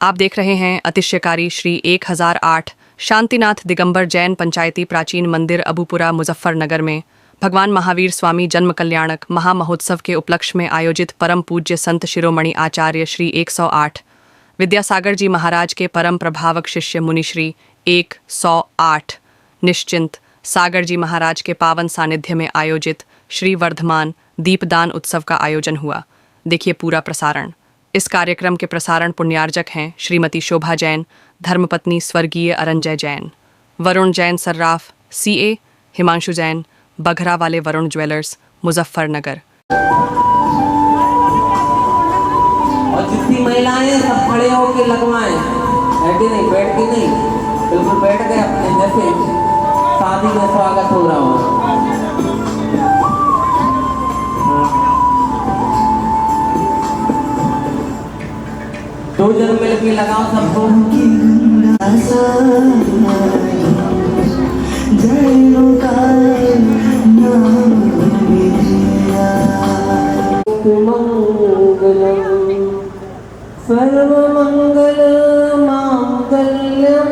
आप देख रहे हैं अतिशयकारी श्री 1008 शांतिनाथ दिगंबर जैन पंचायती प्राचीन मंदिर अबूपुरा मुजफ्फरनगर में भगवान महावीर स्वामी जन्म कल्याणक महामहोत्सव के उपलक्ष्य में आयोजित परम पूज्य संत शिरोमणि आचार्य श्री 108 विद्यासागर जी महाराज के परम प्रभावक शिष्य मुनि श्री 108 निश्चिंत सागर जी महाराज के पावन सानिध्य में आयोजित श्री वर्धमान दीपदान उत्सव का आयोजन हुआ। देखिए पूरा प्रसारण। इस कार्यक्रम के प्रसारण पुण्यार्जक हैं श्रीमती शोभा जैन, धर्मपत्नी स्वर्गीय अरंजय जैन, वरुण जैन सर्राफ CA, हिमांशु जैन बघरा वाले वरुण ज्वेलर्स मुजफ्फरनगर। और जितनी महिलाएं सब खड़े होकर लगवाएं, बैठे नहीं, बैठ के नहीं, बिल्कुल बैठ गए अपने जैसे शादी में स्वागत हो रहा हो। दो जन मिल के लगाओ सबको। सर्वमंगल मांगल्यम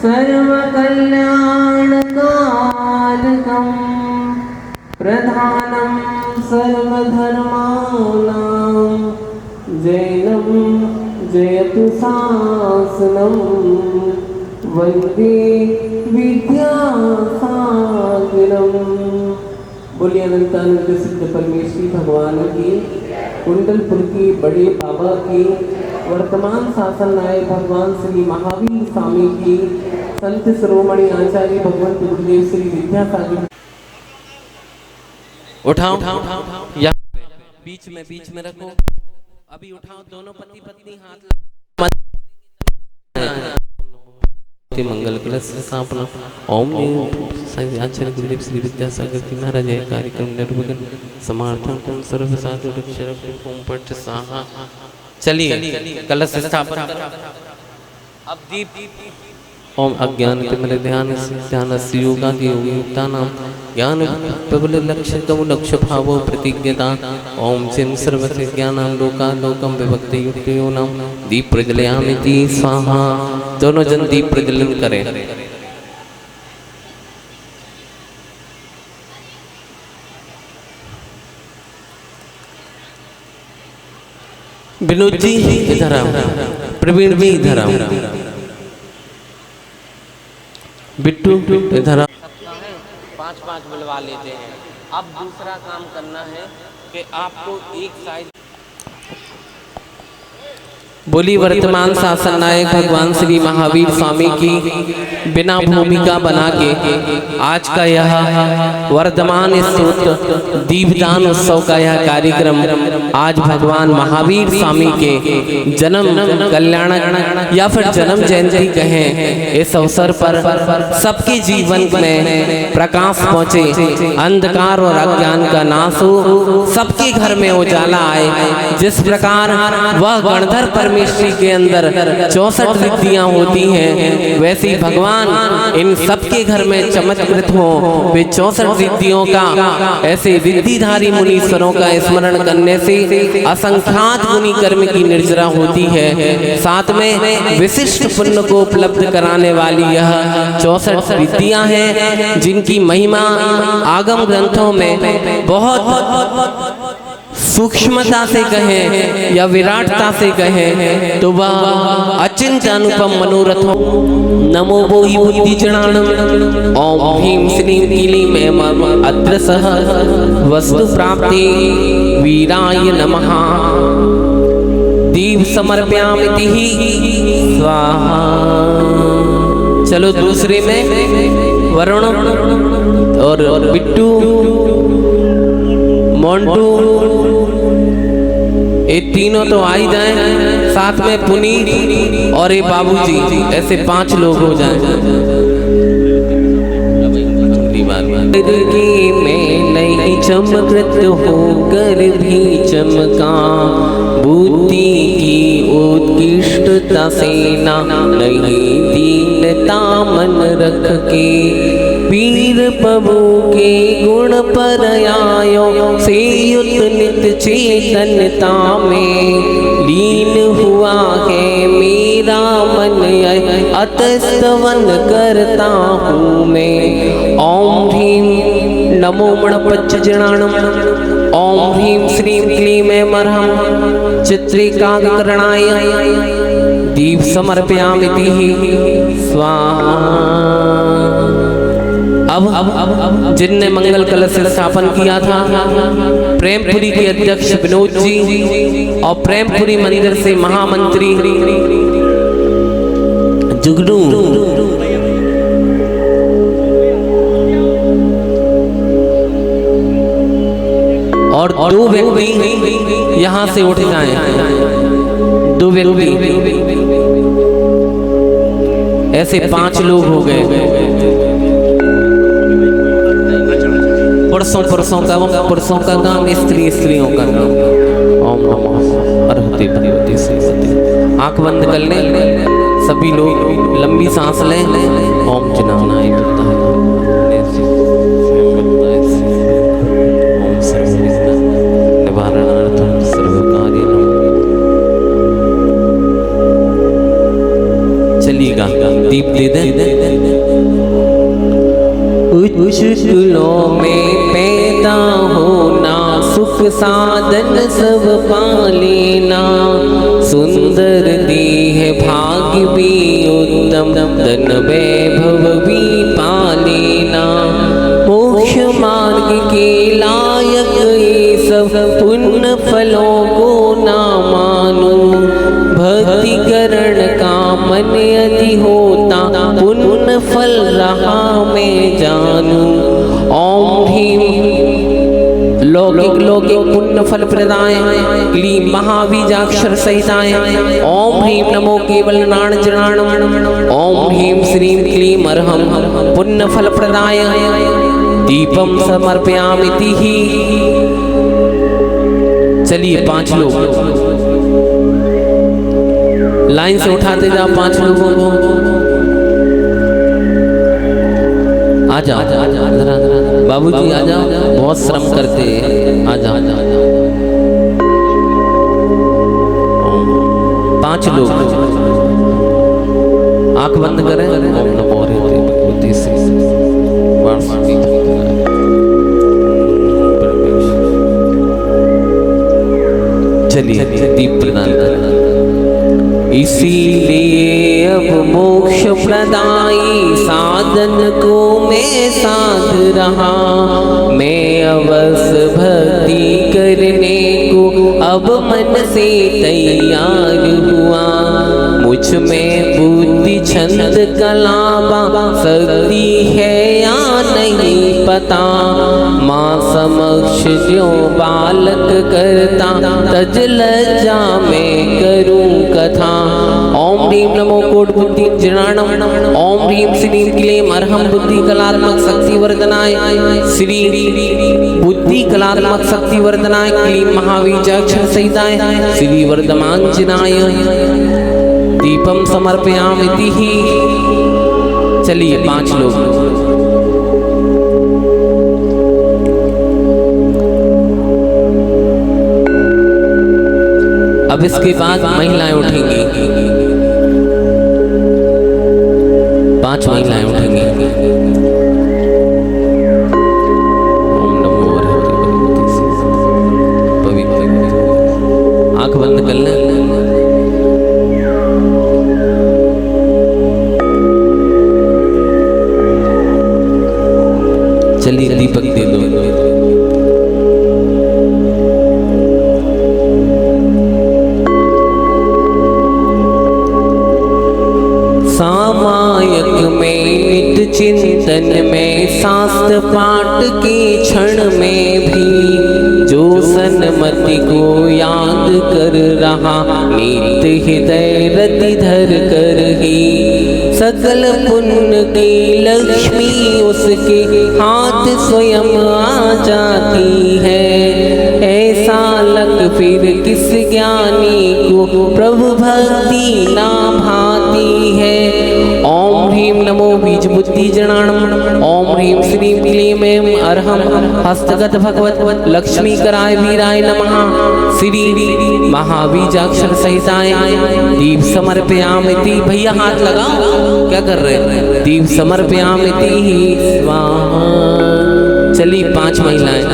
सर्वकल्याण कारकम प्रधानम सर्वधर्माणां जैनम जयतु शासनम वंदे विद्यासागरम। बोलिए अनंतानंद सिद्ध परमेश्वरी भगवान की, कुंडलपुर की बड़े बाबा की, वर्तमान शासन नायक भगवान श्री महावीर स्वामी की, संत शिरोमणि आचार्य भगवान गुरुदेव श्री विद्यासागर। उठाओ या बीच में रखो। अभी उठाओ, दोनों पति पत्नी हाथ मंगल कलश स्थापना। ओम आचार्य गुरुदेव श्री विद्यासागर जी महाराज कार्यक्रम निर्विघ्न समार्थन सर्व साधु ओम पट स्वाहा। चलिए कलश स्थापना। अब दीप। ओम अज्ञान तिमिर ध्यान से योगा की योगितानां ज्ञान प्रबल लक्ष्य कम लक्ष्य भावो प्रतिज्ञता। ओम सिम सर्वस्य ज्ञानां लोका लोकम विभक्ति युक्तयो नाम दीप प्रज्वलयामि स्वाहा। दोनों जन दीप प्रज्वलन करें। विनोद जी इधर आओ, प्रवीण भी इधर आओ, बिट्टू इधर आओ। 5-5 बुलवा लेते हैं। अब दूसरा काम करना है कि आपको एक साइड। बोली वर्तमान शासन नायक भगवान श्री महावीर स्वामी की बिना भूमिका बना के आज का यह वर्तमान स्तोत्र दीपदान उत्सव का यह कार्यक्रम आज भगवान महावीर स्वामी के जन्म कल्याणक या फिर जन्म जयंती कहें, इस अवसर पर सबके जीवन में प्रकाश पहुँचे, अंधकार और अज्ञान का नाश हो, सबके घर में उजाला आए। जिस प्रकार वह गणधर परमेश्वरी के अंदर 64 विद्याएं होती हैं, वैसे भगवान इन सबके घर में चमत्कृत हो। वे 64 विद्याओं का ऐसे रिद्धिधारी मुनीश्वरों का स्मरण करने से असंख्यात गुनी कर्म की निर्जरा होती है। साथ में विशिष्ट पुण्य को उपलब्ध कराने वाली यह 64 विद्याएं हैं, जिनकी महिमा आगम ग्रंथों में बहुत सूक्ष्मता से कहें या विराटता से कहें तो वह अचिंत अनुपम मनोरथ हो। नमो बोहि बुद्धि जनानम ओम ह्रीं श्रीं क्लीं ऐं अद्रसः वस्तु प्राप्ति वीराय नमः। दीप समर्पयामि स्वाहा। चलो दूसरे में वरुण और बिट्टू, मोंटू, ये तीनों तो आ ही जाएं, साथ में पुनीत और ये बाबूजी, ऐसे 5 लोग हो जाएं। में नहीं चमकृत होकर भी चमका, बुद्धि की उत्कृष्टता से ना नहीं दीनता मन रख के, वीर प्रभु के गुण पर आयो से युत नित चेतनता में लीन हुआ है अतस्तवन करता हूँ मैं। ओम ह्रीं नमो मणपज्जनाणम। ओम ह्रीं श्रीं क्लीं ऐं मरहं चित्रिकाग्रणाय दीप समर्पयामि स्वाहा। अब जिनने मंगल कलश स्थापन किया था, प्रेमपुरी के अध्यक्ष विनोद जी और प्रेमपुरी मंदिर से महामंत्री जुगनू और दो व्यक्ति यहाँ से उठ जाएं। दो व्यक्ति, ऐसे 5 लोग हो गए। पुरुषों का काम, स्त्रियों का काम। ओम नमो अर्हते भगवते श्रीमते। आंख बंद कर लें सभी लोग, लंबी सांस लें। ओम जनानाय बुद्धाय ओम सर्वविघ्न निवारणार्थम सर्वकार्यं। चलिएगा, दीप दे दें। उच्च कुलों में पैदा होना, सुख साधन सब पा लेना, सुंदर देह भाग्य भी उत्तम, धन वैभव भी पा लेना। मोक्ष मार्ग के लायक ये सब, पुण्य फलों को ना मानो। भक्ति करण का मन यदि होता, पुण्य फल रहा मैं जानू। ओम ह्रीं लौकिक पुण्य फल प्रदाय क्लीं महाबीजाक्षर सहिताय। ओम ह्रीं नमो केवल नाणजनाणम। ओम ह्रीं श्रीं क्लीं अरहं पुण्य फल प्रदाय दीपम समर्पयामि। चलिए 5 लोग लाइन से उठाते जाओ, 5 लोगों को। आ जाओ बाबूजी, आ जाओ, बहुत श्रम करते हैं। आ जाओ 5 लोग, आंख बंद करें। ओम नमो भगवते चलिए दीप प्रदान करें। इसीलिए अब मोक्ष प्रदायी साधन को मैं साध रहा। मैं अवश्य भक्ति करने को अब मन से तैयार हुआ। मुझ में बुद्धि छंद कला शक्ति है या नहीं पता। माँ समक्ष जो बालक करता, तज लज्जा में करूं कथा। ओम ह्रीं नमो कोट बुद्धि जनाणम। ओम ह्रीं श्रीं क्लीं अरहं बुद्धि कलात्मक शक्ति वर्धनाय। श्री बुद्धि कलात्मक शक्ति वर्धनाय क्लीं महाबीजाक्षर सहिताय श्री वर्धमान जनाय दीपम समर्पयामि। चलिए 5 लोग अब इसके बाद महिलाएं उठेंगी। 5 महिलाएं उठेंगी। ओम नमो भगवते पवित्र। आंख बंद कर लें। चलिए दीपक दे दो। सामायक में नित चिंतन में, शास्त्र पाठ के क्षण में भी जो सन्मति को याद कर रहा। नित्य हृदय रति धर कर ही सकल पुण्य की लक्ष्मी उसके हाथ स्वयं आ जाती है। ऐसा लग फिर किस ज्ञानी को प्रभु भक्ति ना भाती है। ओम ह्रीं नमो बीज बुद्धि जनाणम। ओम ह्रीं श्रीं क्लीं ऐं अर्हम हस्तगत भगवत लक्ष्मी कराय वीराय नमः। श्री महाबीजाक्षर सहिताय दीप समर्पयामिति। भैया हाथ लगाओ, क्या कर रहे हैं? दीप समर्पयामिति स्वाहा। चलिए 5 महिलाएं।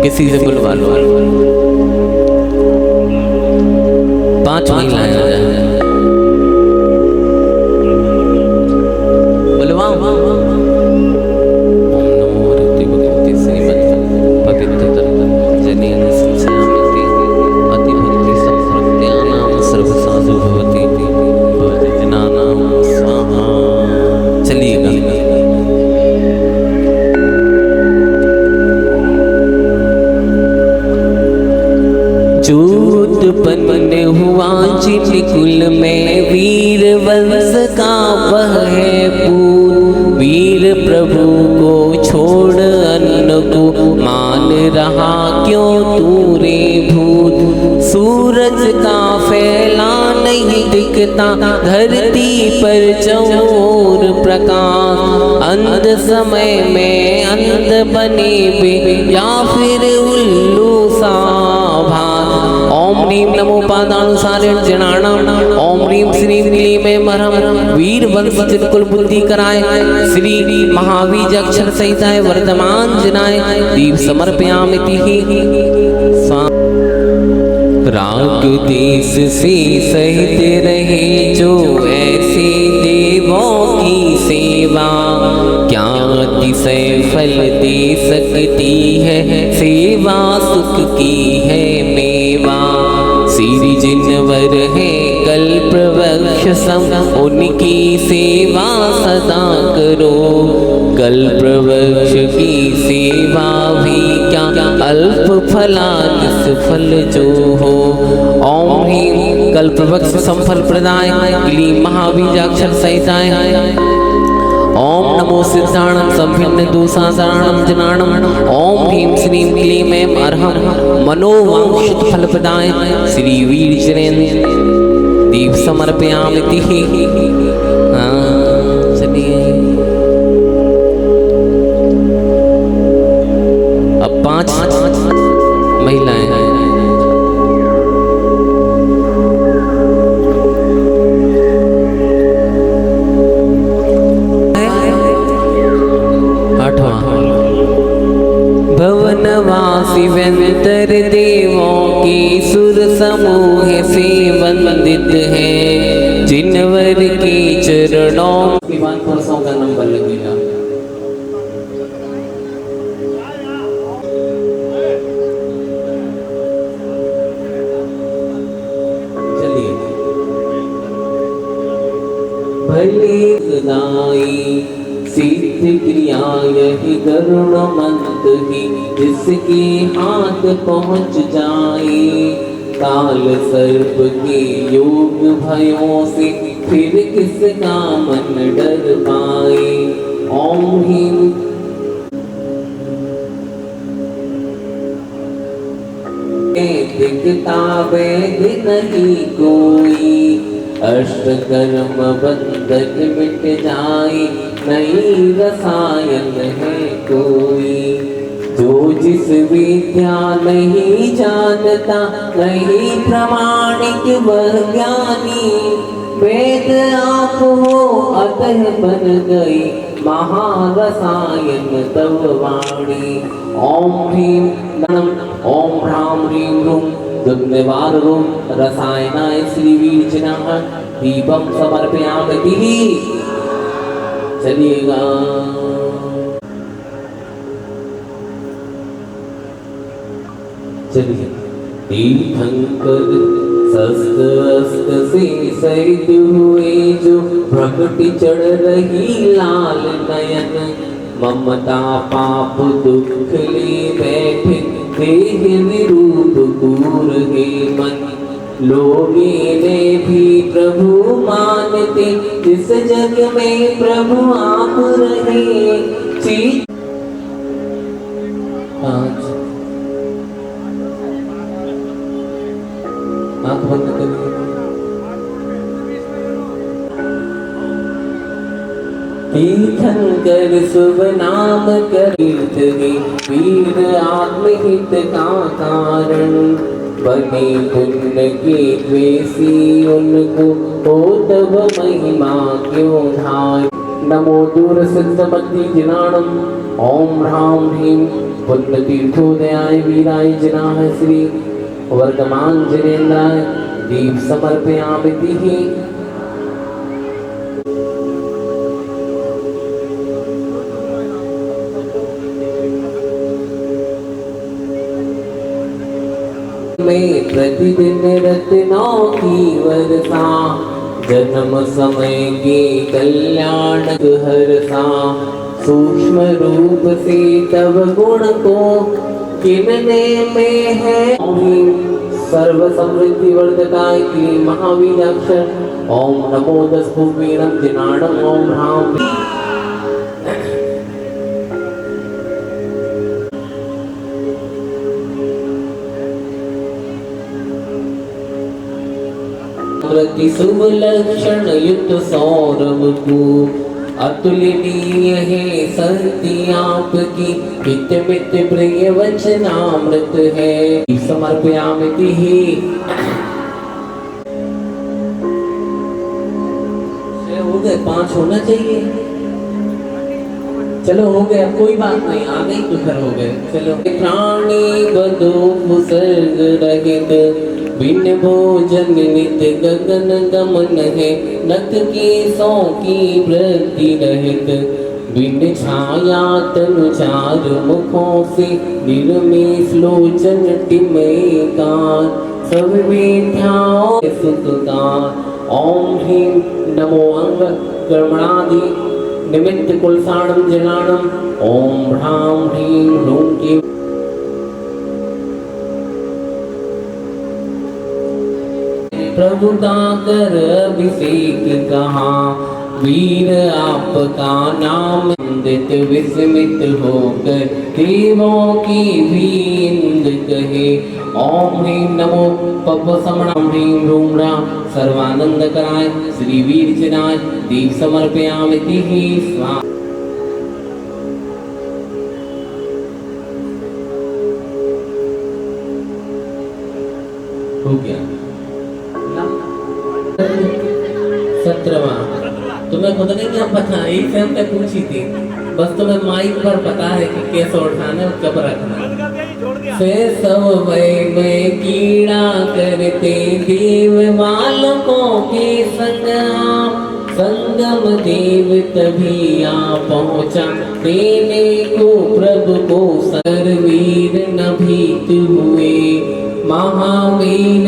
किसी से बुलवा लो, 5 महिलाएं आ जाए। बुलवाओ। ओम नमो हरति भगवती श्रीमद् पवित्र जनेन संस्यामिति अति भक्ति संप्रत्यानाम सर्व साधु भवति भवति जनानाम स्वाहा। चलिएगा। उत्पन्न हुआ जिन कुल में वीर वंश का वह है पूत। वीर प्रभु को छोड़ अन्न को मान रहा क्यों तू रे भूत। सूरज का फैला नहीं दिखता धरती पर चौर प्रकाश। अंध समय में अंध बने बे या फिर उल्लू सा भान। ओम ह्रीं नमो पादानुसारेण जनानाम। ओम ह्रीं श्रीं क्लीं मरहम वीर वंश जिनकुल बुद्धि कराय। श्री महाबीजाक्षर सहिताय वर्धमान जनाय दीप समर्पयामिति। राग देश से सहित रहे जो ऐसे देवों की सेवा। क्या अतिशय फल दे सकती है सेवा सुख की है मेवा। श्री जिनवर है कल्प वृक्ष सम उनकी सेवा सदा करो। कल्प वृक्ष की सेवा भी क्या अल्प फला निष्फल जो हो। ओम ह्रीं कल्प वृक्ष संफल प्रदाय क्लीं महाबीजाक्षर सहिताय। ओम नमो सिद्धाणम संभिन्न दोषासारणम जनाणम। ओम ह्रीं श्रीं क्लीं अर्हम मनोवांक्षित फलप्रदाय श्री वीर जनेन्द्र दीप समर्पयामिति। चलिए अब 5 महिलाएं हैं। भवनवासी व्यंतर देवों की सुर समूह से वंदित है। जिनवर के चरणों के बाद पुरुषों का नंबर लगेगा। चलिए। भले सदाई सिद्ध क्रिया यही करुण मंत्र ही जिसके हाथ पहुँच जाए। काल सर्प के योग भयों से फिर किसका मन डर पाए। ओम ह्रीं दिखता वैध नहीं कोई। अष्टकर्म बंधन मिट जाए नई रसायन है कोई। जो जिस विद्या नहीं जानता नहीं प्रमाणिक वह ज्ञानी। वेद आप हो अतः बन गई महारसायन तव वाणी। ओम ह्रीं नम ओम ह्रां ह्रीं ह्रूं दुर्निवारुं रसायनाय श्रीवीर्जनः दीपं समर्पयामि। चलिएगा। चलिए। तीर्थंकर शस्त्र अस्त्र से सहित हुए जो प्रकटि चढ़ रही लाल नयन। ममता पाप दुख ले बैठे देह विरूप दूर है मन। लोगे ने भी प्रभु मानते जिस जग में प्रभु आप रहे। आंख बंद करिए। तीर्थंकर शुभ नाम कर तीर्थ ही वीर आत्महित का कारण बने पुण्य के द्वेषी उनको हो तब महिमा क्यों धाय। नमो दूर सिद्ध मति जिनाणम ओम ह्राम ह्रीं पुण्य तीर्थोदयाय वीराय जिनाह श्री वर्तमान जिनेन्द्राय दीप समर्पयामि तिहि। में प्रतिदिन रत्नों की वर्षा जन्म समय के कल्याण हरसा सूक्ष्म रूप से तब गुण को गिनने में है। सर्व समृद्धि वर्धकाय की महावीर अक्षर ओम नमो दस भुवीरम जिनाणम ओम ह्राम प्रति शुभ लक्षण युक्त सौरभ को अतुलनीय है शक्ति आपकी हित मित प्रिय वचनामृत है। समर्पयामि तिहि। हो गए 5 होना चाहिए। चलो हो गया कोई बात नहीं आ गई तो फिर हो गए। चलो प्राणी बदो मुसर्ग रहित बिन भोजन नित गगन गमन है नख की सौ की वृद्धि रहित बिन छाया तनु चार मुखों से निर्मेष लोचन टिमयकार सब विद्याओं सुखकार ओम ह्रीं नमो अंग कर्मणादि निमित्त कुलसाणम जलाणम ओम ह्रां ह्रीं ह्रूं के प्रभु का कर अभिषेक कहा वीर आपका नाम नित विस्मित होकर देवों की भी इंद कहे। ओम ह्रीं नमो पप समणाम ह्रीं ह्रूं ह्रां सर्वानंद कराय श्री वीर चिनाय दीप समर्पयामि तिहि स्वाहा। हो गया 17वां तुम्हें खुद नहीं क्या पता एक से हमने पूछी थी बस तुम्हें माइक पर पता है कि कैसे उठाना है कब रखना। से सब में कीड़ा करते देव बालकों के संग संगम देव तभी आ पहुँचा देने को प्रभु को सरवीर न भीत हुए महावीर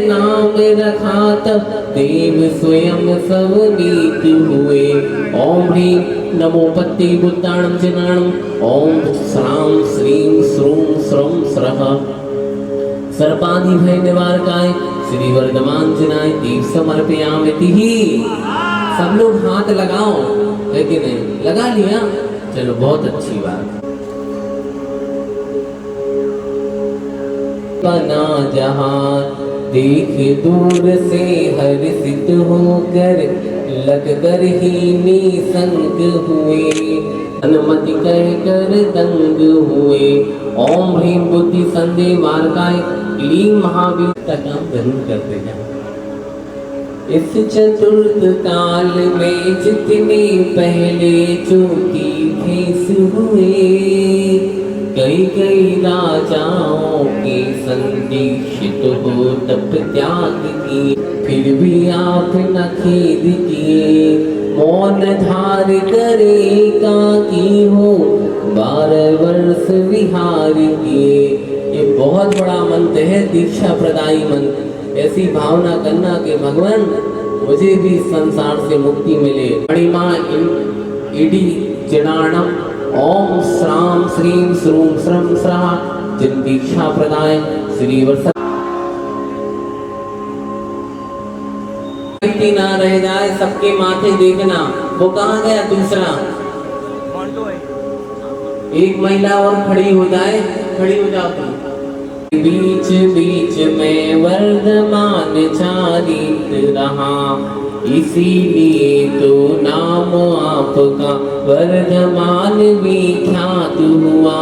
नाम रखा तब देव स्वयं सब नीत हुए। ओम ह्रीं नमो पत्ति बुद्धाणम जिनाणम ओम श्रां श्रीं श्रूं श्रं स्रः सर्पादि भय निवारकाय श्री वर्धमान जिनाय दीप समर्पयामि तिहि। सब लोग हाथ लगाओ है कि नहीं लगा लिया चलो बहुत अच्छी बात। बना जहान देख दूर से हर्षित होकर लग कर ही निसंग हुए अनुमति कह कर दंग हुए। ओम ह्रीं बुद्धि संदेह मार्गाय क्लीं महावीर का काम जरूर करते हैं। इस चतुर्थ काल में जितने पहले ज्योति भेष हुए कई कई राजाओं के संदीक्षित हो तप त्याग किए फिर भी आप न खेद किए मौन धार करे की हो 12 वर्ष विहार किए। ये बहुत बड़ा मंत्र है दीक्षा प्रदायी मंत्र। ऐसी भावना करना कि भगवान मुझे भी संसार से मुक्ति मिले। मणिमा इडी जनाणम ओम श्रां श्रीं श्रूं श्रं स्रः जिन दीक्षा प्रदाय श्री वर्ष ना रह जाए सबके माथे देखना। वो कहाँ गया दूसरा? एक महिला और खड़ी हो जाए, खड़ी हो जाओ तुम। बीच बीच में वर्धमान चारित रहा, इसीलिए तो नाम आपका वर्धमान विख्यात हुआ।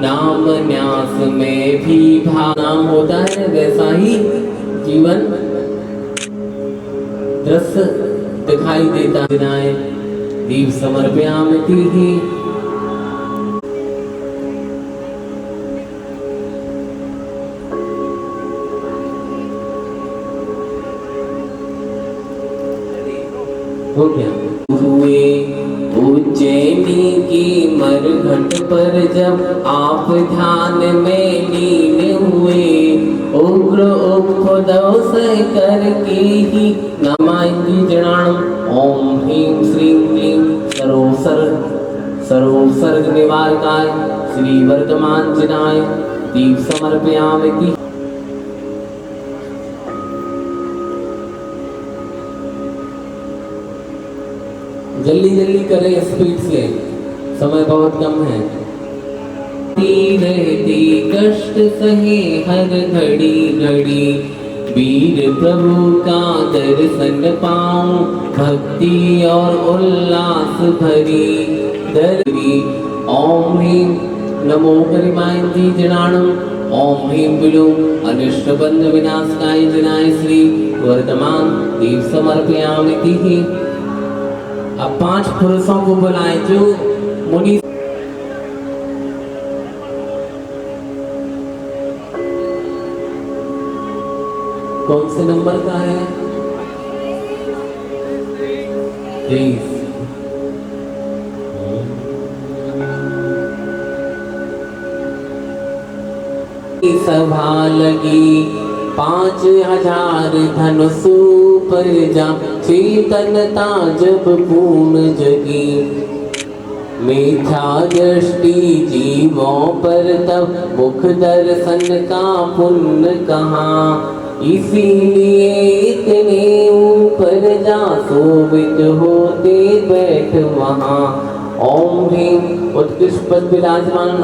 नाम न्यास में भी नाम होता है, वैसा ही जीवन दृश्य दिखाई देता है। दीप समर्पयामि ही हो गया। हुए उज्जैनी की मरघट पर जब आप ध्यान में लीन हुए, उग्र उपदव सह करके ही नमायंगी जनाणम ओम ह्रीं श्रीं क्लीं सर्वोपसर्ग निवारकाय श्री वर्धमान जनाय दीप समर्पयामि। जल्दी जल्दी करें, स्पीड से, समय बहुत कम है। रहती कष्ट सहे हर घड़ी घड़ी, वीर प्रभु का दर्शन पाऊं, भक्ति और उल्लास भरी दरवी। ओम ह्रीं नमो गरिमायन्ति जनाणम ओम ह्रीं विलुम अनिष्ट बंध विनाशकाय जनाय श्री वर्धमान दीप समर्पयामि ही। अब 5 पुरुषों को बुलाए जो मुनि कौन से नंबर का है? 23। सभा लगी 5000 धनुषु पर जा, चेतनता जब पूर्ण जगी, मिथ्या दृष्टि जीवों पर तब मुख दर्शन का पुण्य कहाँ, इसीलिए इतने ऊपर जा शोभित होते बैठ वहाँ। ओम ह्रीं उत्कृष्ट पद विराजमान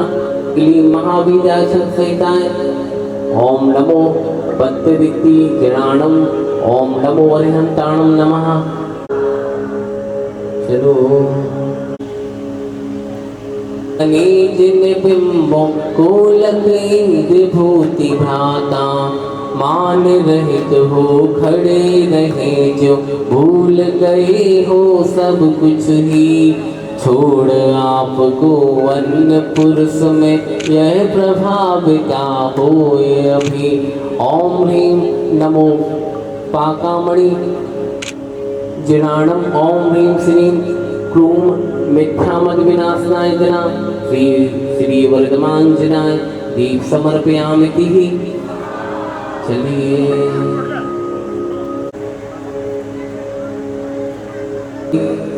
क्लीं महावीराक्षर संहिताय। ओम नमो पद्मवित्ति जनाणम ओम नमो अरिहंताणम नमः। चलो जिन बिंबों को लगे भूति भ्राता, मान रहित हो खड़े रहे जो, भूल गए हो सब कुछ ही, छोड़ आपको अन्य पुरुष में यह प्रभाविता होए अभी। ओम ह्रीं नमो पाकामणि जनाणम ओम ह्रीं श्रीं क्रूम मिथ्यामद विनाशनाय जना श्री वर्धमान जनाय दीप समर्पयामि ही। चलिए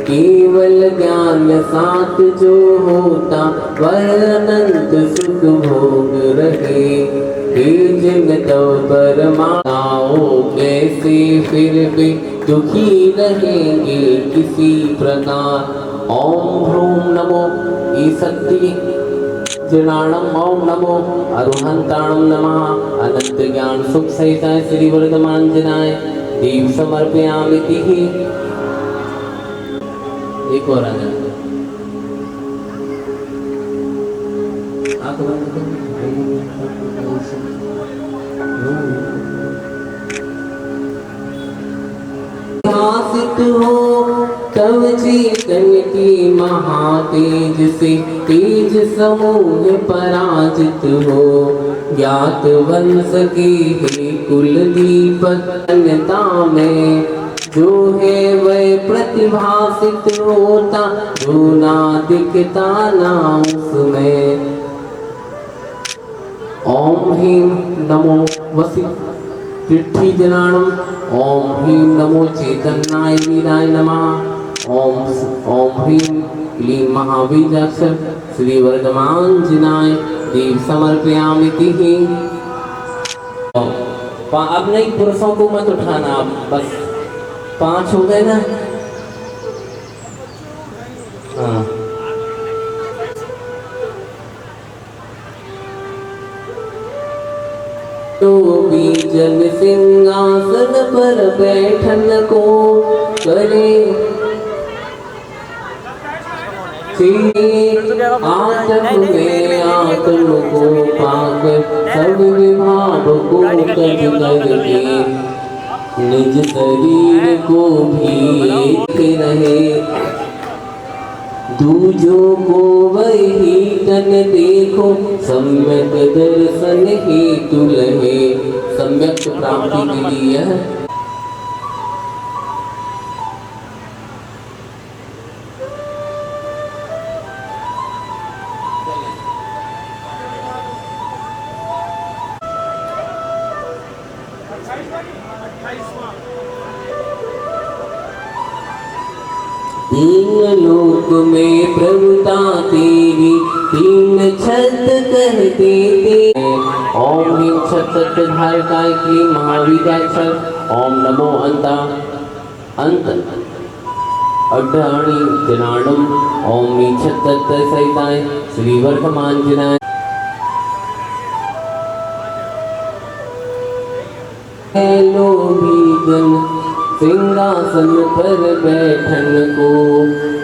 केवल ज्ञान साथ जो होता, वह अनंत सुख भोग रहे। हे जिन तव परमात्माओं, कैसे फिर भी दुखी रहेंगे किसी प्रकार। ओम ह्रूम नमो ईशक्ति जनाणम ओम नमो अरुहंताणम नमः। अनंत ज्ञान सुख सहिताय श्री वर्धमान जनाय दीप समर्पयामि ही। एक और आ जाए हो कवची की महातेज से, तेज समूह पराजित हो, ज्ञात वंश के हे कुल दीपक अन्यता में, जो है वह प्रतिभासित होता, जो ना दिखता ना उसमें। ओम ह्रीं नमो वसी पृथ्वी जनाणम ओम ह्रीं नमो चैतन्याय वीराय नमः। ओम ह्रीं क्लीं महावीराक्षर श्री वर्धमान जनाय दीप समर्पयामि ही। अब नहीं, पुरुषों को मत उठाना, आप बस 5 हो गए ना। हाँ तो बीजन सिंहासन पर बैठन को करे आत्म में आत्म को पाकर सब विभाव को कज करके निज शरीर को भी एक रहे दूजों को वही तन देखो सम्यक दर्शन हेतु लहे। सम्यक प्राप्ति के लिए तीन लोक में प्रभुता तेरी तीन छत कहते थे। ओम ह्रीं छत धारकाय क्लीं महावीर्याक्षर ओम नमो अंत अड्डाणी जनाणम ओम ह्रीं छत सहिताय श्री वर्तमान जनाय हेलो बीजन सिंहासन पर बैठन को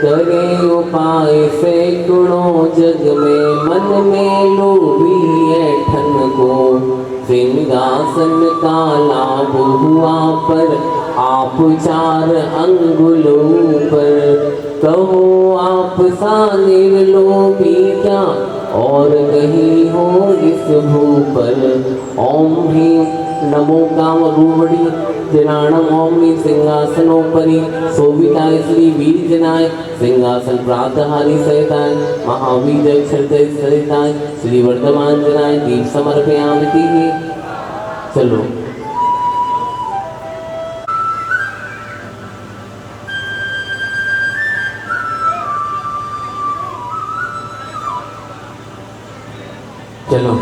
करे उपाय सैकड़ों जग में मन में लोभी ऐठन को सिंहासन का लाभ हुआ पर आप चार अंगुलों पर कहो आप सा निर्लोभी क्या और कहीं हो इस भू पर। ओम ह्रीं नमो काम रूपड़ी जनाणम ओम ह्रीं सिंहासनोपरि शोभिताय श्री वीर जनाय सिंहासन प्रातहारी सहिताय महावीर अक्षर सहिताय श्री वर्तमान जनाय दीप समर्पयामि। चलो चलो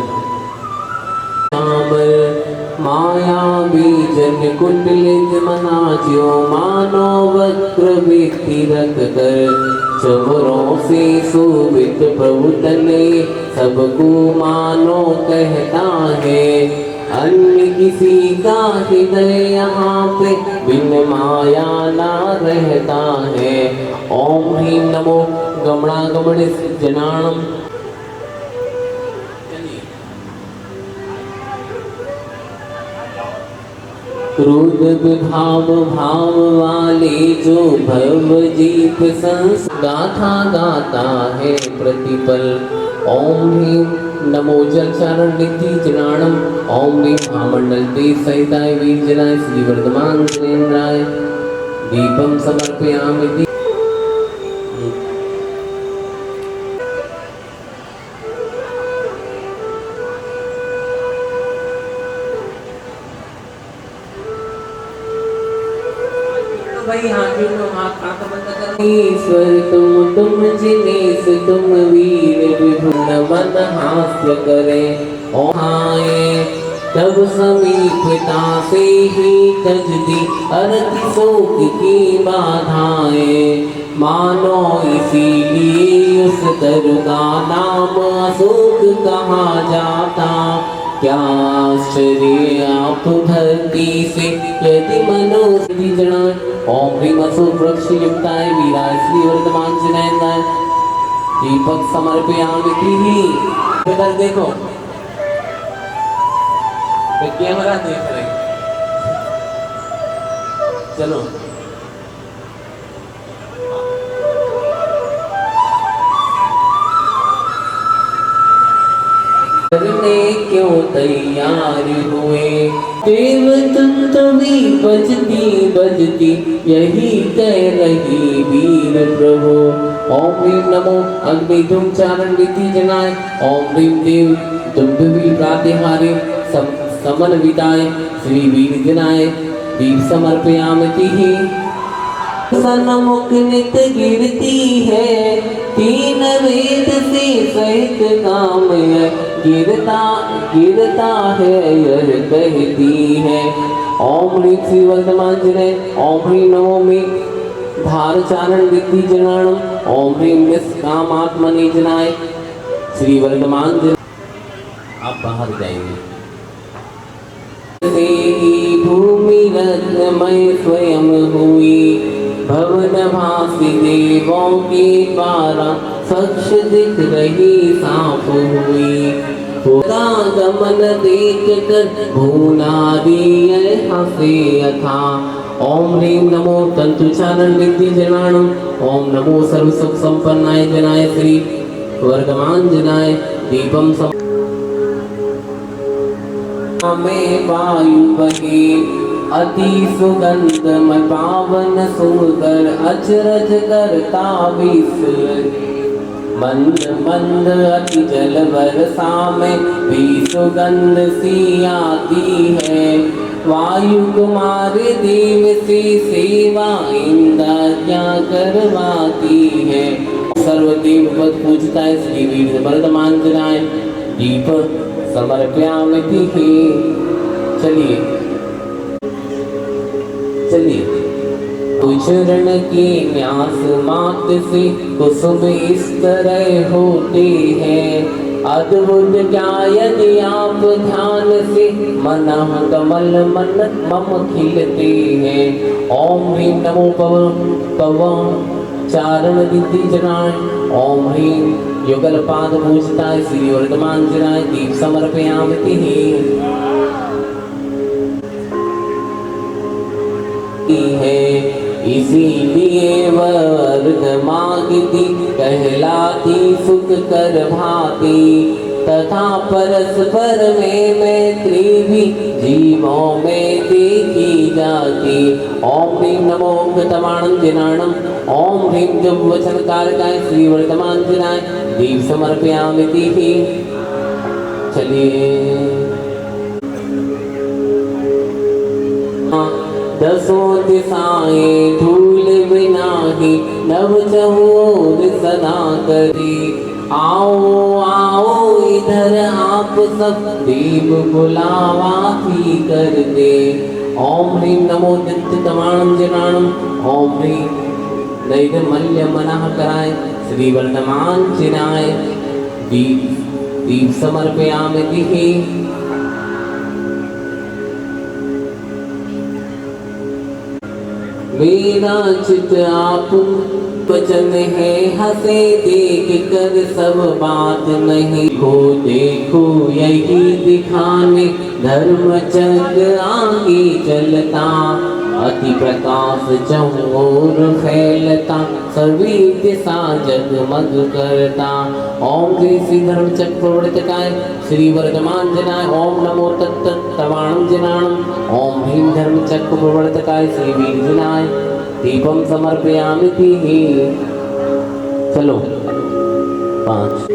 माया बीजन कुंडलित मना ज्यो मानो वक्र व्यक्ति रख कर चवरों से सुवित प्रभु तने सबको मानो कहता है। अन्य किसी का हृदय यहाँ पे बिन माया ना रहता है। ओम ह्रीं नमो गमणा गमण जनाणम क्रोध विभाव भाव वाले जो भव जीत संस गाथा गाता है प्रतिपल। ओम ह्रीं नमो जल चारण निधि जनाणम ओम ह्रीं महामंडल तेज सहिताय वीर जनाय श्री वर्धमान जनेन्द्राय दीपम समर्पयामि। ईश्वर तुम जिनेश तुम वीर विभुन मन हास्य करे ओहाए तब समीपता से ही तजदी अरति शोक की बाधाएं मानो इसीलिए उस तरु का नाम अशोक कहा जाता। क्या आश्चर्य आप भक्ति से यदि मनोसिद्धि जनाय। ओम ह्रीं अशोक वृक्ष युक्ताय वीराय श्री वर्धमान जनेन्द्राय दीपक समर्पयामि। इधर देखो कैमरा देख रहे चलो करने क्यों तैयार हुए देव तुम तभी बजती बजती यही कह रही वीर प्रभु। ओम ह्रीं नमो अग्नि धूम चारण विधि जनाय ओम ह्रीं देव दुंदुभि प्रातिहारी समन विदाय श्री वीर जनाय दीप समर्पयामि। सन्मुख नित गिरती है तीन वेद से सहित काम गिरता है यह कहती है। ओम ह्रीं श्री वर्धमान जनाय ओम ह्रीं नमोमि धार चारण विधि जनाणम ओम ह्रीं निष्कामात्मनि जनाय श्री वर्धमान जनाय। आप बाहर जाएंगे रत्नमय स्वयं हुई, भवन भासी देवों के द्वारा स्वच्छ दिख रही साफ हुई। गमन देख कर भूनारी हंसे यथा। ओम ह्रीं नमो तंतुचारण विद्धि जनाणम। ओम नमो सर्व सुख संपन्नाय जनाय श्री वर्धमान जनाय दीपम में वायु बहे अति सुगंधमय पावन सुंदर अचरज करता विश्व। मंद मंद अति जल वर्षा में भी सुगंध सी आती है। वायु कुमारी देव से सेवा इंद्र क्या करवाती है। सर्वदेव पद पूजता है श्री वीर वर्धमान जनाय दीप समर्पयामि। चलिए चलिए चरण के न्यास मात से कुसुम इस तरह होते हैं। अद्भुत क्या यदि आप ध्यान से मनः कमल मन मम खिलते हैं। ओम ह्रीं नमो पवन चारण विद्धि जनाय। ओम ह्रीं युगल पाद पूजता है श्री वर्धमान जनाय दीप समर्पयामि। है इसीलिए वर्धमागति कहलाती सुख कर भाती, तथा परस्पर में मैत्री भी जीवों में देखी जाती। ओम ह्रीं नमो गतवाणं जनाणम। ओम ह्रीं जब वचन कारकाय श्री वर्धमान जनाय दीप समर्पयामि। चलिए दसों दिशाएं धूल बिनाही नव चहुओर सदा करी। आओ आओ इधर आप सब देव बुलावा भी कर दे। ओम ह्रीं नमो दंतवाणं जनाणम। ओम ह्रीं नैर्मल्य मनः कराय श्री वर्धमान जनाय दीप समर्पयामि। मेरा चित आप वचन है हंसे देख कर सब बात नहीं हो। देखो यही दिखाने धर्म चक्र आगे चलता। अति प्रकाश चहुओर फैलता सभी दिशा जगमग करता। ओम श्री धर्म चक्र प्रवर्तकाय श्री वर्धमान जनाय। ओम नमो तत्तवाणं जनाणम। ओम ह्रीं धर्म चक्र प्रवर्तकाय श्री वीर जनाय दीपम समर्पयामि। चलो 5।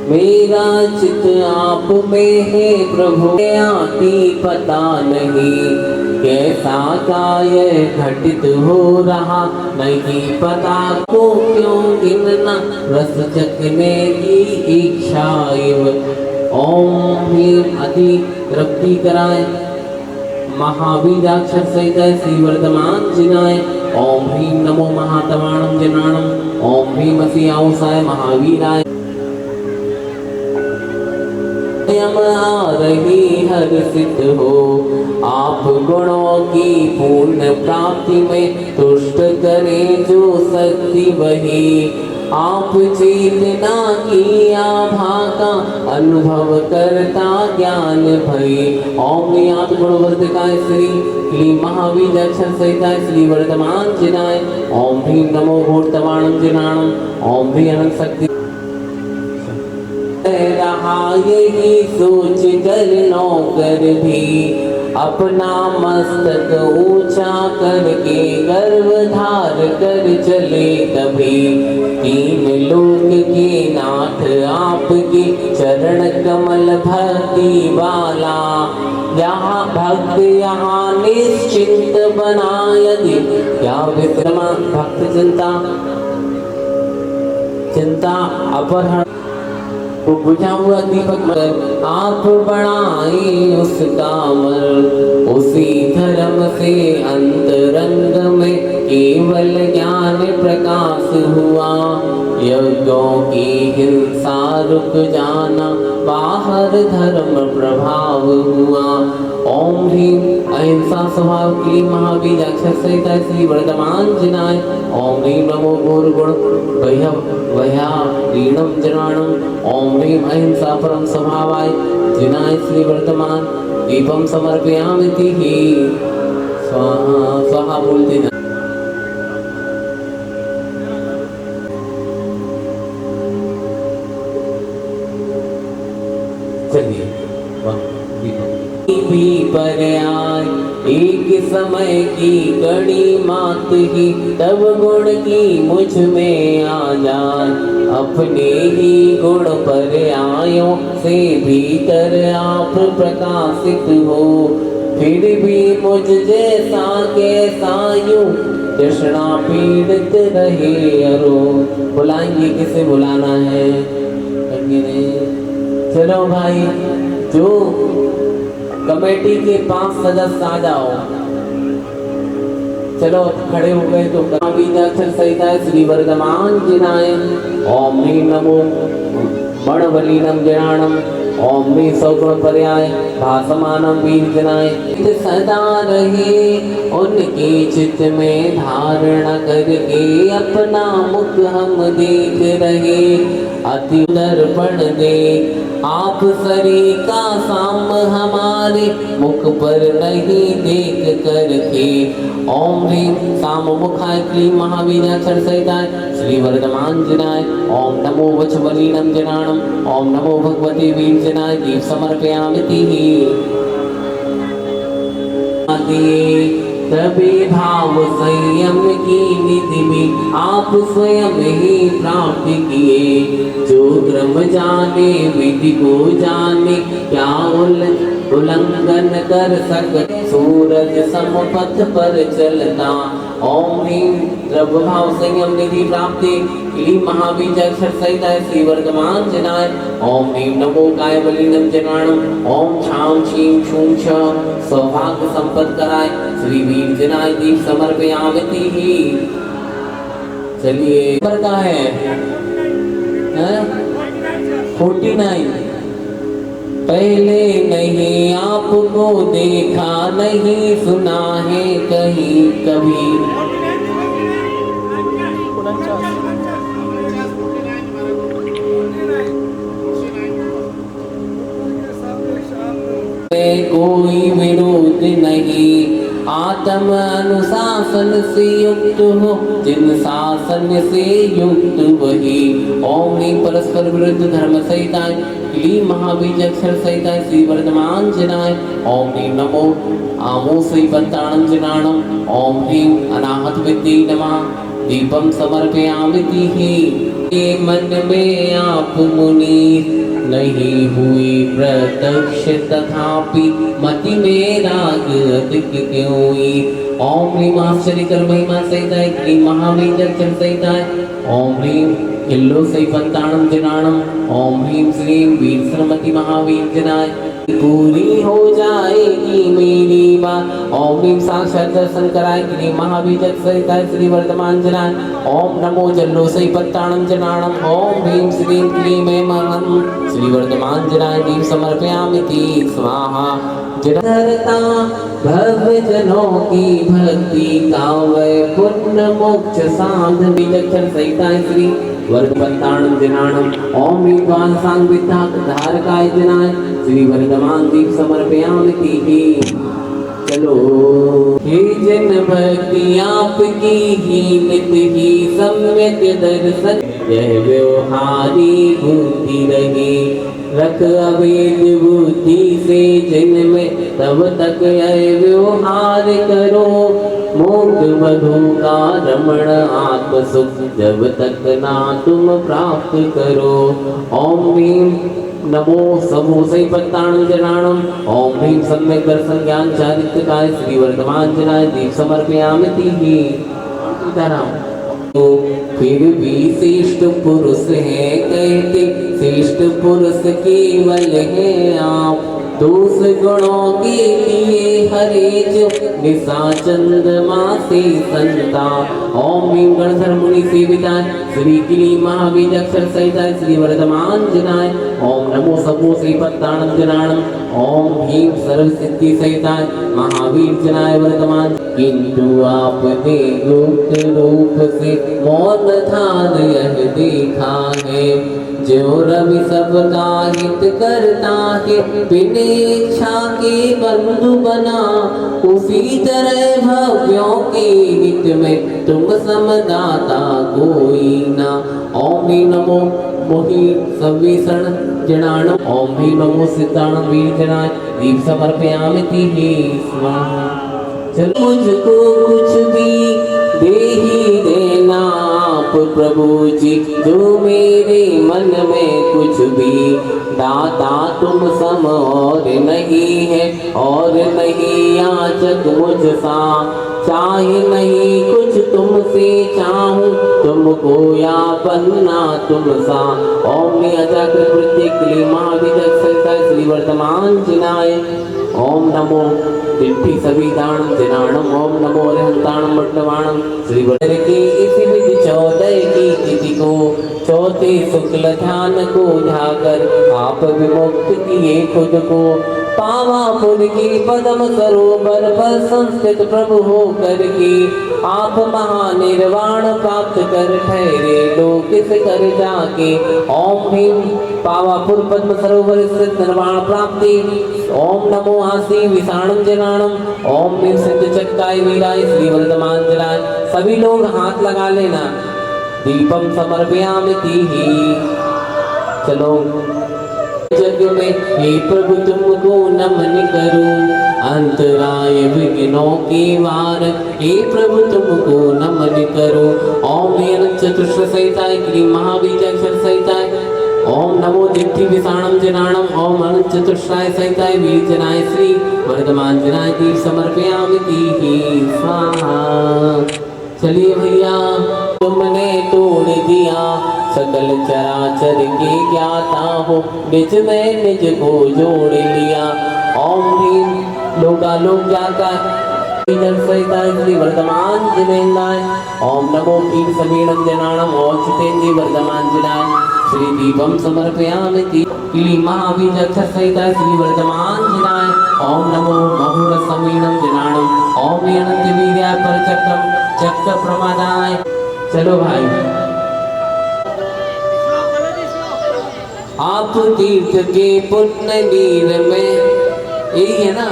मेरा चित आप में है प्रभु आती पता नहीं। कैसा काय घटित हो रहा नहीं पता को क्यों गिनना रस चखने की इच्छा। ओम ह्रीं अति तृप्ति कराय महावीराक्षर सहित श्री वर्धमान जनाय। ओम ह्रीं नमो महातवाणं जनाणम। ओम ह्रीं मसी आउसाय महावीराय। आ रही हर्षित हो आप गुणों की पूर्ण प्राप्ति में तुष्ट करें जो शक्ति वही। आप चेतना की आभा का अनुभव करता ज्ञान भई। ओम नियात गुणवर्धकाय श्री महावीर अक्षर सहिताय श्री वर्धमान जनाय। ओम ह्रीं नमो भूतवाणं जनाणम। ओम ह्रीं अनंत शक्ति रहा यही सोच कर नौकर भी अपना मस्तक ऊंचा करके गर्व धार कर चले कभी। 3 लोक के नाथ आपके चरण कमल भक्ति वाला। यहाँ भक्त यहाँ निश्चिंत बना यदि क्या विक्रमा भक्त चिंता अपहरण वो बुझा हुआ दीपक मर आप बढ़ाए उसका मर। उसी धर्म से अंतरंग में केवल ज्ञान प्रकाश हुआ। यज्ञ गौ की हिंसा रुक जाना, बाहर धर्म प्रभाव हुआ। ओम ह्रीं अहिंसा स्वभाव क्लीं महाबीज अक्षर सहिता श्री वर्धमान जिनाय। ओम ह्रीं नमो गुरुगुण वह्या लीणम जनाणम। ओम ह्रीं अहिंसा परम स्वभावाय जिनाय श्री वर्धमान दीपम समर्पयामि तिहि स्वाहा स्वाहा बोलते जा। चलिए भी पर आए एक समय की कड़ी मात ही, तब गुण की मुझ में आ जाए। अपने ही गुण पर आयों से भीतर आप प्रकाशित हो, फिर भी मुझ जैसा कैसा यूं तृष्णा पीड़ित रहे अरो। बुलाएंगे किसे बुलाना है? चलो भाई, जो कमेटी के 5 सदस्य आ जाओ। चलो खड़े हो गए तो अक्षर सहिता श्री वर्धमान जिनाय। ओम ह्रीं नमो मणवलीनम जनाणम। ओम ह्रीं सौगुण पर्याय भासमानम वीर जनाय। सदा रहे उनके चित्त में धारणा करके, अपना मुख हम देख रहे अति दर्पण दे। आप सरी का साम हमारे मुख पर नहीं देख कर के। ओम ह्रीं साम मुखाय क्लीं महावीर अक्षर सहिताय श्री वर्धमान जिनाय। ओम नमो वचवलीनम जनाणम। ओम नमो भगवते वीर जनाय दीप समर्पयामि तिहि। तभी भाव संयम की निधि भी आप स्वयं ही प्राप्त किए। जो क्रम जाने विधि को जाने, क्या उल्लंघन कर सकते सूरज समपथ पर चलता। ओम ह्रीं द्रव्य भाव संयम निधि प्राप्ति क्लीं महाबीज अक्षर सहिता श्री वर्धमान जनाय। ओम ह्रीं नमो कायवलीनम जनाणम। ओम छां छीं छूं छ सौभाग्य संपद कराय श्री वीर जनाय दीप समर्पयामि तिहि। चलिए नंबर का है 49। पहले नहीं आपको देखा, नहीं सुना है कहीं कभी। कोई विरोध नहीं, आत्म अनुशासन से युक्त हो जिन शासन से युक्त वही। ओम ह्रीं परस्पर विरुद्ध धर्म सहिताय क्लीं महाबीज अक्षर सहिताय श्री वर्धमान जिनाय। ओम ह्रीं नमो आमो श्री पंताणम जिनाणम। ओम ह्रीं अनाहत विद्ये नमः दीपम समर्पयामि तिहि। मन में आप मुनि नहीं हुई प्रत्यक्ष, तथापि मति में राग अधिक क्यों हुई। ओम ह्रीं आश्चर्य कर महिमा सहिताय क्लीं महाबीज अक्षर सहिताय। ओम ह्रीं किल्लो सही पंताणम जनाणम। ओम ह्रीं श्रीं वीर श्रीमती महावीर जनाय। पूरी हो जाएगी मेरी बात। ओम ह्रीं साक्षात दर्शन कराए क्लीं महाबीज अक्षर सहिताय श्री वर्धमान जनाय। ओम नमो जल्लो सही पंताणम जनाणम। ओम ह्रीं श्रीं क्लीं मैं महम श्री वर्धमान जनाय दीप समर्पयामि तिहि स्वाहा। धरता भव्य जनों की भक्ति कावय पुण्य मोक्ष साधन विचक्षण सहिताय श्री वर्धमान जनाणम। ओम ह्रीं द्वान सांग विद्याक धारकाय जनाय श्री वर्धमान दीप समर्पयामि तिहि। चलो हे जन भक्ति आपकी ही नित ही सम्यक दर्शन, यह व्यवहारी बुद्धि रही। रख अवेद बुद्धि से जिनमें तब तक यह व्यवहार करो। मोक्ष मधु का रमण आत्म सुख, जब तक ना तुम प्राप्त करो। ओम ह्रीं नमो समो सही पंताणम जनाणम। ओम ह्रीं सम्यक दर्शन ज्ञान चारित्र काय श्री वर्धमान जनाय दीप समर्पयामि तिहि। तो फिर भी श्रेष्ठ पुरुष है कहते, श्रेष्ठ पुरुष केवल है आप। दोष गुणों के लिए हरे जो निशा चंद्रमा से संता। ओम भीम गणधर मुनि सेविताय श्री किली महावीर अक्षर सहिताय श्री वर्धमान जनाय। ओम नमो सबो से पत्ताणम जनाणम। ओम भीम सर्व सिद्धि सहिताय महावीर जनाय वर्धमान। किंतु आपने गुप्त रूप से मौन ध्यान यह देखा है, जो रवि सबका हित करता है, बिन इच्छा के बंधु बना, उसी तरह भव्यों के हित में तुम समदाता कोई ना। ओम भी नमो मोहि सविषण जनाणम। ओम भी नमो सिद्धाणम वीर जनाय दीप समर्पयामि तिहि स्वाहा। चल मुझको कुछ भी दे ही देना आप प्रभु जी, जो मेरे मन में कुछ भी दाता तुम सम और नहीं है, और नहीं याचक मुझसा, चाहे नहीं कुछ तुमसे चाहूं, तुमको या बनना तुमसा। ओम निजाकृत प्रत्येक महावीर श्री वर्धमान जिनाय। ओम नमो दिट्ठी सविदाणम जनाणम। ओम नमो रहंताणम वट्टवाणम। श्री वर्धन की इसी विधि 14 की तिथि को चौथे शुक्ल ध्यान को जाकर आप विमुक्त किए खुद को, पावापुर की पदम सरोवर पर संस्कृत प्रभु हो करके, आप महानिर्वाण प्राप्त कर ठहरे लोग किस कर जाके। ओम भीम पावापुर पद्म सरोवर स्थित निर्वाण प्राप्ति। ओम नमो आसी विषाणम जनाणम। ओम भीम सिद्ध चक्काय वीराय श्री वर्धमान जनाय। सभी लोग हाथ लगा लेना। दीपम समर्पयामि तिहि। चलो जग में हे प्रभु तुमको नमन करूं, अंतराय विघ्नों के वार, हे प्रभु तुमको नमन करूं। ओम अनंत चतुष्र सहिताय श्री महावीर अक्षर सहिताय। ओम नमो दिट्ठी विषाणम जनाणम। ओम अनंत चतुष्राय सहिताय वीर जनाय श्री वर्धमान जनाय दीप समर्पयामि तिहि स्वाहा। चलिए भैया, तुमने तोड़ दिया सकल चराचर के ज्ञाता हो, निज में निज को जोड़ लिया। ओम भीम लोकालोक जाता श्री वर्धमान जिनेन्द्राय। ओम नमो भीम समीणम जनाणम। ओम चितेन्द्री वर्धमान जिनाय श्री दीपम समर्पयामि तिहि महावीर अक्षर सहिताय श्री वर्धमान जिनाय। ओम नमो महुर समीणम जनाणम। ओम अनंत वीर्याय परचक्रम चक्र प्रमादाय। चलो भाई, आप तीर्थ के पुण्य नीर में, यही है ना,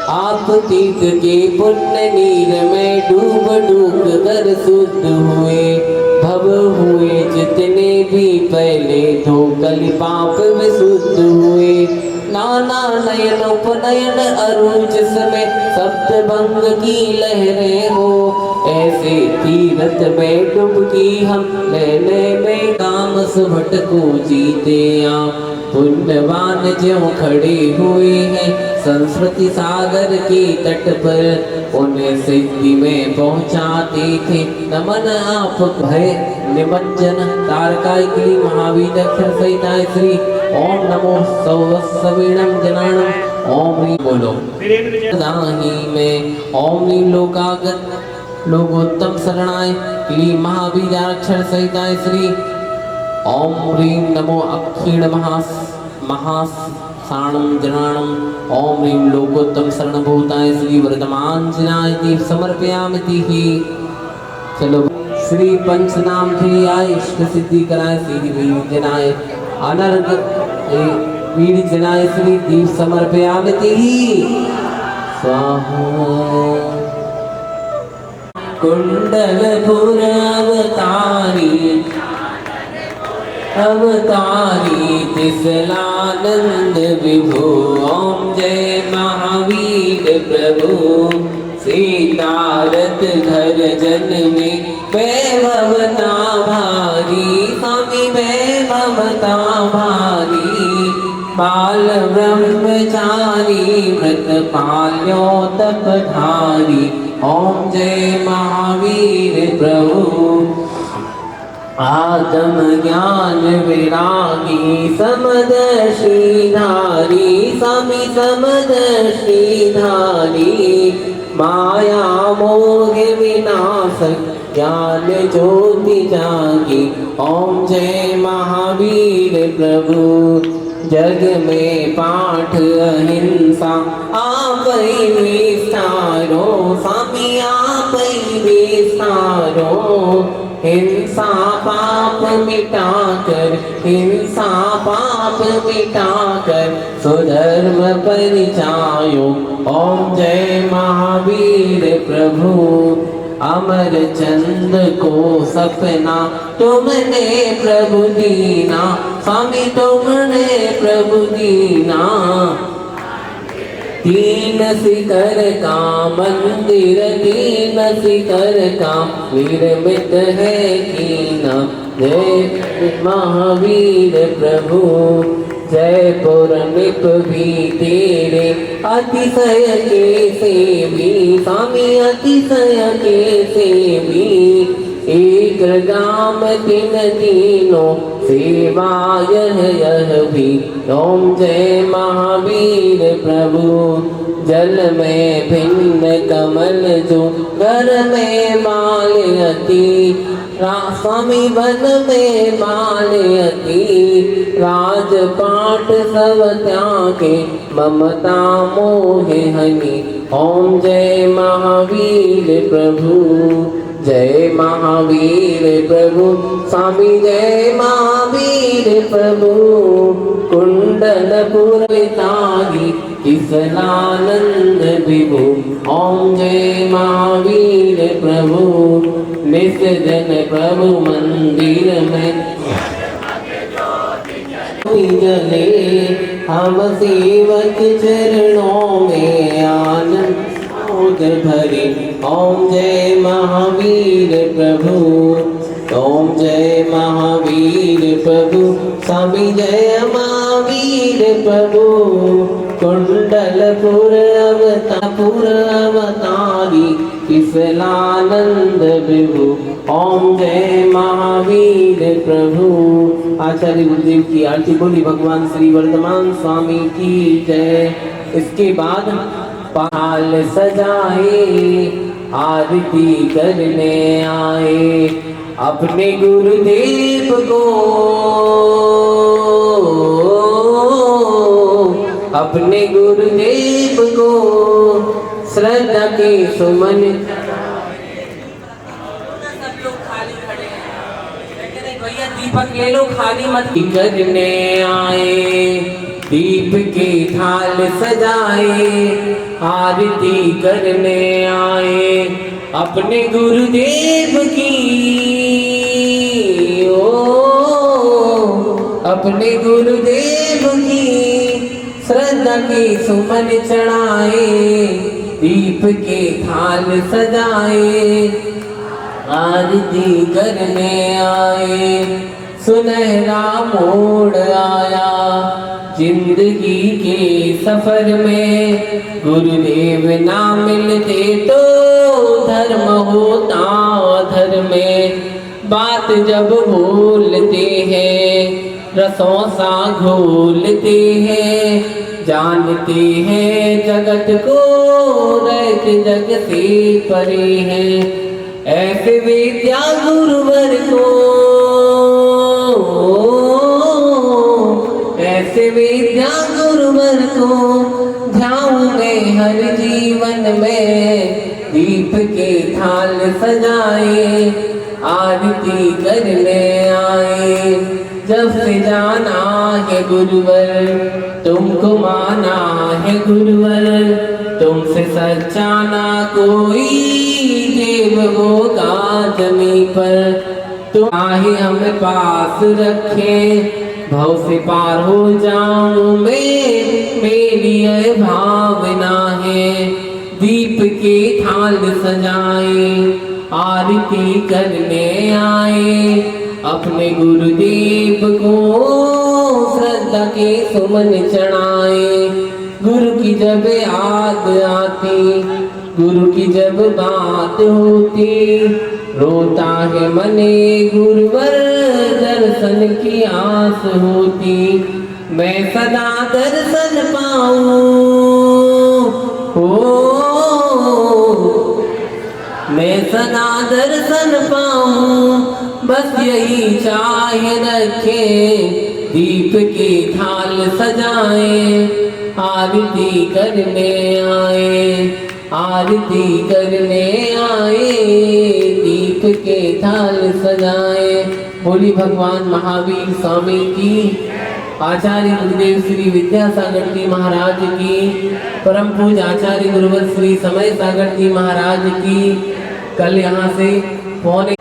आप तीर्थ के पुण्य नीर में डूब डूब कर शुद्ध हुए, भव हुए जितने भी पहले तो कल पाप विशुद्ध हुए। नाना नयन उपनयन अरुज में सप्त भंग की लहरें हो, ऐसे तीरथ में डुबकी हम लेने में काम सुभट को जीते आप। पुण्यवान जो खड़े हुए हैं संस्कृति सागर के तट पर, उन्हें सिद्धि में पहुंचाते थे नमन आप भय निमज्जन। तारकाई महावीर अक्षर सहिताय श्री ओम नमो सवीणम जनाणम। ओम ह्रीं बोलो दाही में। ओम ह्रीं लोकागत लोकोत्तम शरणाय श्री महावीर अक्षर सहिताय श्री ओम ह्रीं नमो अक्षीण महासाणम जनाणम। ओम ह्रीं लोकोत्तम शरणभूताय श्री वर्धमान जिनाय दीप समर्पयामि तिहि। चलो श्री पंचनाम थे आय इष्ट सिद्धि कराय श्री वीर जनाय अनर्ग वीर जनाय श्री दीप समर्पयामि तिहि स्वाहा। कुंडलपुर अवतारी अवतारी तिसलानंद विभु। ओम जय महावीर प्रभु। सीतारथ घर जन में वैभवता भारी, स्वामी वैभवता भारी। बाल ब्रह्मचारी व्रत पाल्यो तपधारी। ओम जय महावीर प्रभु। आगम ज्ञान विरागी समदर्शी धारी स्वामी समदर्शी धारी माया मोह विनाशक ज्ञान ज्योति जागी। ओम जय महावीर प्रभु। जग में पाठ अहिंसा आप ही विस्तारो स्वामी आप ही विस्तारो। हिंसा पाप मिटाकर हिंसा पाप मिटाकर सुधर्म परिचायो। ओम जय महावीर प्रभु। अमर चंद को सपना तुमने प्रभु दीना स्वामी तुमने प्रभु दीना। तीन शिखर का मंदिर तीन शिखर का निर्मित है कीना। जय महावीर प्रभु। जयपुर निप भी तेरे अतिशय के सेवी स्वामी अतिशय के सेवी। एक गाम तीन तीनों सेवा यह भी। ओम जय महावीर प्रभु। जल में भिन्न कमल जो घर में मालयती स्वामी वन में मालयती। राजपाट सब त्यागे ममता मोह हनि। ओम जय महावीर प्रभु। जय महावीर प्रभु स्वामी जय महावीर प्रभु। कुंडलपुर तारी किसलानंद विभु। ओम जय महावीर प्रभु। निस्जन प्रभु मंदिर में जले हम सेवक चरणों में आनंद भरे। ओम जय महावीर प्रभु। ओम जय महावीर प्रभु स्वामी जय महावीर प्रभु। कुंडलपुर अवतारी किसलानंद विभु। ओम जय महावीर प्रभु। आचार्य गुरुदेव की आरती बोली भगवान श्री वर्धमान स्वामी की जय। इसके बाद पाल सजाए आरती करने आए अपने गुरुदेव को। अपने गुरुदेव को श्रद्धा के सुमन। दीपक ले लो खाली मत करने आए। दीप के थाल सजाए आरती करने आए अपने गुरुदेव की। अपने गुरुदेव की श्रद्धा के सुमन चढ़ाए। दीप के थाल सजाए आरती करने आए। सुनहरा मोड़ आया जिंदगी के सफर में। गुरुदेव ना मिलते तो धर्म होता अधर्म में। बात जब बोलते हैं रसों सा घोलते हैं। जानते हैं जगत को रहते जग से परे हैं। ऐसे विद्या गुरुवर को ऐसे विद्या गुरुवर को ध्याऊंगे हर जीवन में। दीप के थाल सजाए आरती करने आए। जब से जाना है गुरुवर तुमको माना है गुरुवर। तुमसे सच्चा ना कोई देव होगा जमीन पर। तुम ही हमें पास रखे भव से पार हो जाऊं मैं। मेरी यह भावना है। दीप के थाल सजाए आरती करने आए अपने गुरुदेव को श्रद्धा के सुमन चढ़ाए। गुरु की जब याद आती गुरु की जब बात होती रोता है मने गुरुवर दर्शन की आस होती, मैं सदा दर्शन पाऊं हो, मैं सदा दर्शन पाऊं, बस यही चाह रखे, दीप की थाल सजाए, आरती करने आए, आरती करने आए, दीप के थाल सजाए। बोली भगवान महावीर स्वामी की, आचार्य गुरुदेव श्री विद्यासागर जी महाराज की, परम पूज्य आचार्य गुरुवर श्री समय सागर जी महाराज की। कल यहाँ से पौने